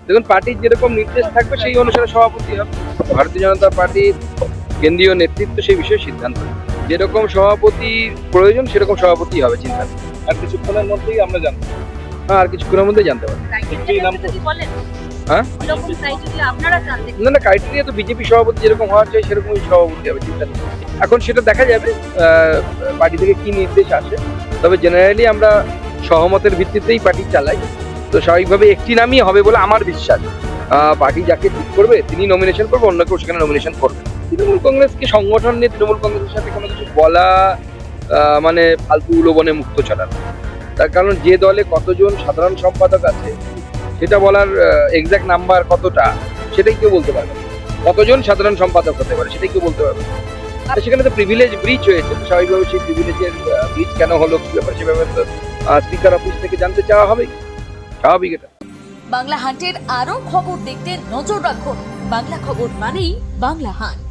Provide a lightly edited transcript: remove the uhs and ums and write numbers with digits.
দেখুন, পার্টির যেরকম নির্দেশ থাকবে সেই অনুসারে সভাপতি হবে। ভারতীয় জনতা পার্টির কেন্দ্রীয় নেতৃত্ব সেই বিষয়ে সিদ্ধান্ত নেবে। যেরকম সভাপতি প্রয়োজন সেরকম সভাপতি হবে, চিন্তা নেই। আর কিছুক্ষণের মধ্যেই আমরা জানবো। হ্যাঁ, আর কিছুক্ষণের মধ্যে জানতে পারবো। হ্যাঁ, না ক্রাইটেরিয়া তো বিজেপি সভাপতি যেরকম হওয়া চাই সেরকমই সভাপতি হবে, চিন্তা নেই। এখন সেটা দেখা যাবে পার্টি থেকে কি নির্দেশ আসে। তবে জেনারেলি আমরা সহমতের ভিত্তিতেই পার্টি চালাই, তো স্বাভাবিকভাবে একটি নামই হবে বলে আমার বিশ্বাস। পার্টি যাকে ঠিক করবে তিনি নমিনেশন করবে, অন্য কেউ সেখানে নমিনেশন করবে। তৃণমূল কংগ্রেসকে সংগঠন নিয়ে তৃণমূল কংগ্রেসের সাথে কোনো কিছু বলা মানে ফালতু উলোবনে মুক্ত চলানো। তার কারণ যে দলে কতজন সাধারণ সম্পাদক আছে সেটা বলার এক্সাক্ট নাম্বার কতটা সেটাই কেউ বলতে পারবে না। কতজন সাধারণ সম্পাদক হতে পারে সেটাই কেউ বলতে পারবে না। আর সেখানে তো প্রিভিলেজ ব্রিচ হয়েছে, তো স্বাভাবিকভাবে সেই প্রিভিলেজের ব্রিচ কেন হলো কি ব্যাপারে সে ব্যাপারে তো স্পিকার অফিস থেকে জানতে চাওয়া হবেই, স্বাভাবিক এটা। বাংলা হান্টের আরো খবর দেখতে নজর রাখুন। বাংলা খবর মানেই বাংলা হান্ট।